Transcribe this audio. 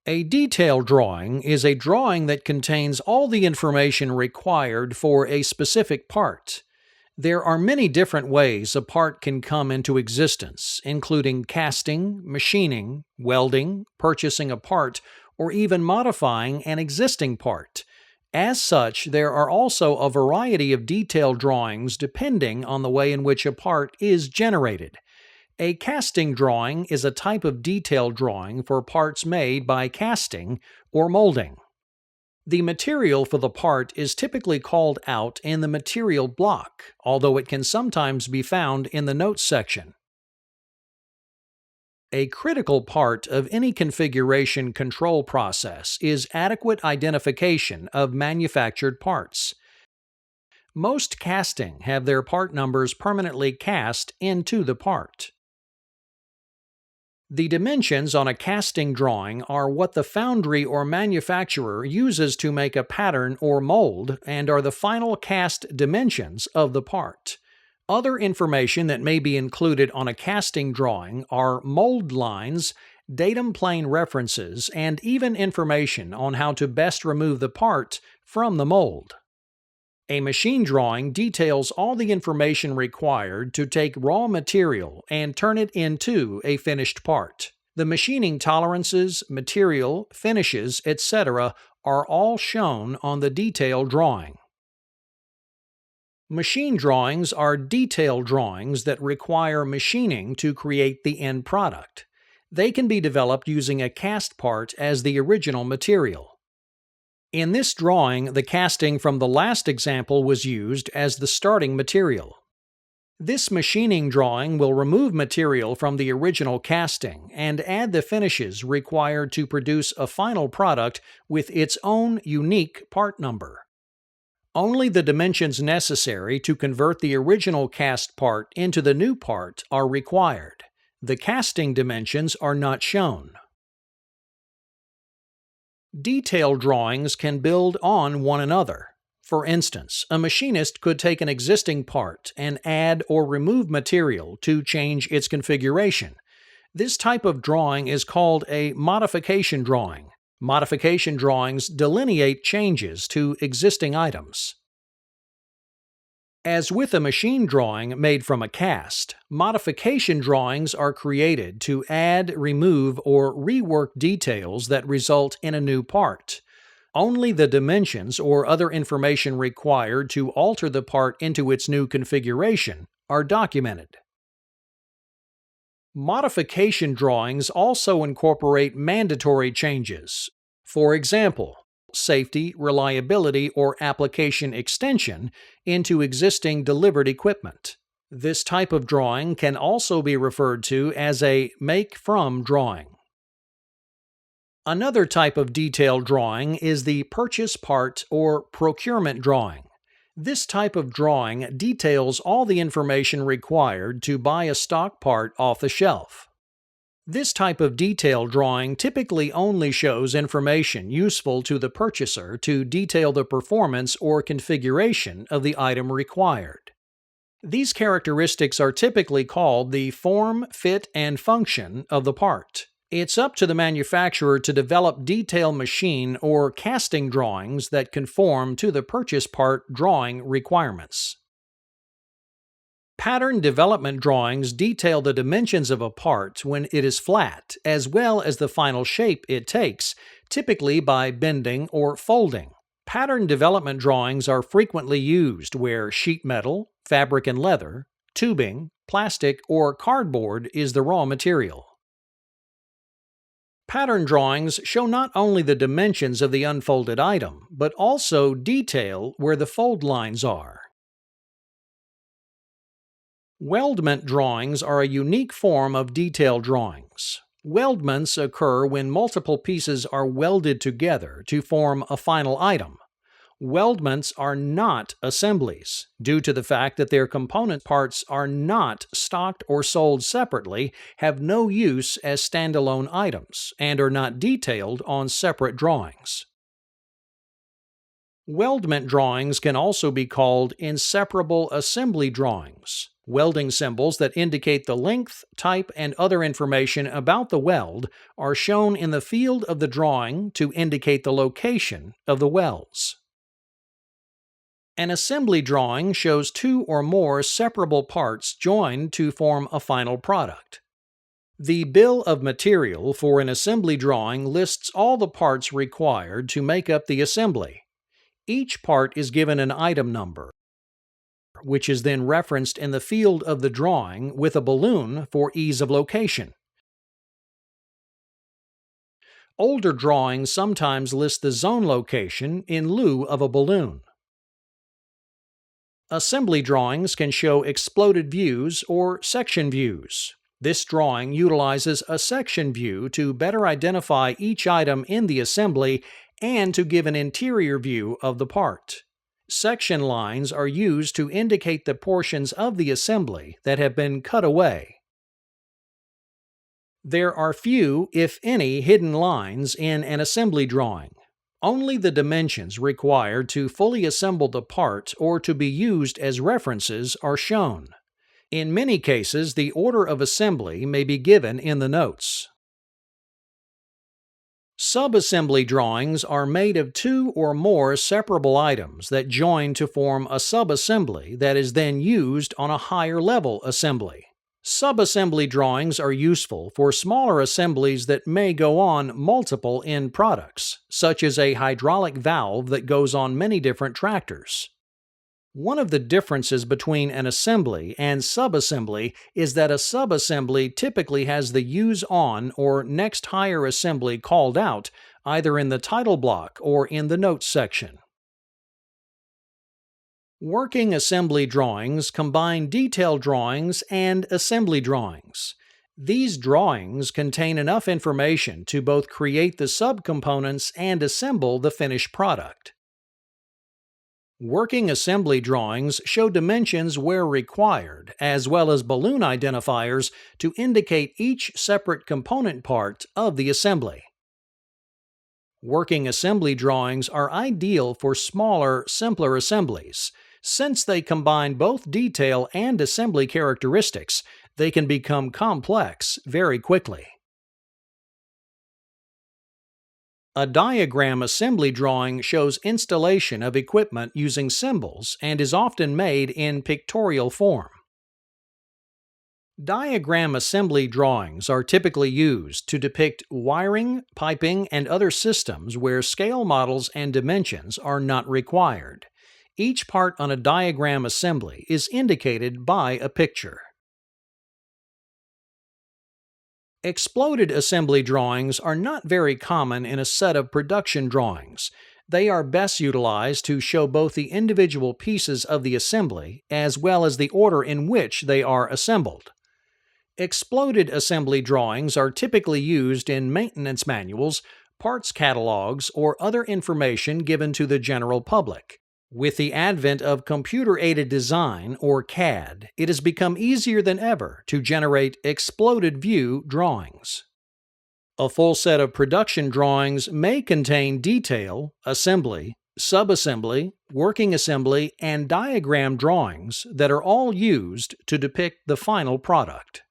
A detail drawing is a drawing that contains all the information required for a specific part. There are many different ways a part can come into existence, including casting, machining, welding, purchasing a part, or even modifying an existing part. As such, there are also a variety of detail drawings depending on the way in which a part is generated. A casting drawing is a type of detail drawing for parts made by casting or molding. The material for the part is typically called out in the material block, although it can sometimes be found in the notes section. A critical part of any configuration control process is adequate identification of manufactured parts. Most casting have their part numbers permanently cast into the part. The dimensions on a casting drawing are what the foundry or manufacturer uses to make a pattern or mold and are the final cast dimensions of the part. Other information that may be included on a casting drawing are mold lines, datum plane references, and even information on how to best remove the part from the mold. A machine drawing details all the information required to take raw material and turn it into a finished part. The machining tolerances, material, finishes, etc. are all shown on the detail drawing. Machine drawings are detail drawings that require machining to create the end product. They can be developed using a cast part as the original material. In this drawing, the casting from the last example was used as the starting material. This machining drawing will remove material from the original casting and add the finishes required to produce a final product with its own unique part number. Only the dimensions necessary to convert the original cast part into the new part are required. The casting dimensions are not shown. Detail drawings can build on one another. For instance, a machinist could take an existing part and add or remove material to change its configuration. This type of drawing is called a modification drawing. Modification drawings delineate changes to existing items. As with a machine drawing made from a cast, modification drawings are created to add, remove, or rework details that result in a new part. Only the dimensions or other information required to alter the part into its new configuration are documented. Modification drawings also incorporate mandatory changes. For example, safety, reliability, or application extension into existing delivered equipment. This type of drawing can also be referred to as a make-from drawing. Another type of detail drawing is the purchase part or procurement drawing. This type of drawing details all the information required to buy a stock part off the shelf. This type of detail drawing typically only shows information useful to the purchaser to detail the performance or configuration of the item required. These characteristics are typically called the form, fit, and function of the part. It's up to the manufacturer to develop detail machine or casting drawings that conform to the purchase part drawing requirements. Pattern development drawings detail the dimensions of a part when it is flat, as well as the final shape it takes, typically by bending or folding. Pattern development drawings are frequently used where sheet metal, fabric and leather, tubing, plastic, or cardboard is the raw material. Pattern drawings show not only the dimensions of the unfolded item, but also detail where the fold lines are. Weldment drawings are a unique form of detail drawings. Weldments occur when multiple pieces are welded together to form a final item. Weldments are not assemblies, due to the fact that their component parts are not stocked or sold separately, have no use as standalone items, and are not detailed on separate drawings. Weldment drawings can also be called inseparable assembly drawings. Welding symbols that indicate the length, type, and other information about the weld are shown in the field of the drawing to indicate the location of the welds. An assembly drawing shows two or more separable parts joined to form a final product. The bill of material for an assembly drawing lists all the parts required to make up the assembly. Each part is given an item number, which is then referenced in the field of the drawing with a balloon for ease of location. Older drawings sometimes list the zone location in lieu of a balloon. Assembly drawings can show exploded views or section views. This drawing utilizes a section view to better identify each item in the assembly and to give an interior view of the part. Section lines are used to indicate the portions of the assembly that have been cut away. There are few, if any, hidden lines in an assembly drawing. Only the dimensions required to fully assemble the part or to be used as references are shown. In many cases, the order of assembly may be given in the notes. Subassembly drawings are made of two or more separable items that join to form a subassembly that is then used on a higher level assembly. Subassembly drawings are useful for smaller assemblies that may go on multiple end products, such as a hydraulic valve that goes on many different tractors. One of the differences between an assembly and subassembly is that a subassembly typically has the use on or next higher assembly called out either in the title block or in the notes section. Working assembly drawings combine detail drawings and assembly drawings. These drawings contain enough information to both create the subcomponents and assemble the finished product. Working assembly drawings show dimensions where required, as well as balloon identifiers to indicate each separate component part of the assembly. Working assembly drawings are ideal for smaller, simpler assemblies. Since they combine both detail and assembly characteristics, they can become complex very quickly. A diagram assembly drawing shows installation of equipment using symbols and is often made in pictorial form. Diagram assembly drawings are typically used to depict wiring, piping, and other systems where scale models and dimensions are not required. Each part on a diagram assembly is indicated by a picture. Exploded assembly drawings are not very common in a set of production drawings. They are best utilized to show both the individual pieces of the assembly as well as the order in which they are assembled. Exploded assembly drawings are typically used in maintenance manuals, parts catalogs, or other information given to the general public. With the advent of computer-aided design, or CAD, it has become easier than ever to generate exploded view drawings. A full set of production drawings may contain detail, assembly, subassembly, working assembly, and diagram drawings that are all used to depict the final product.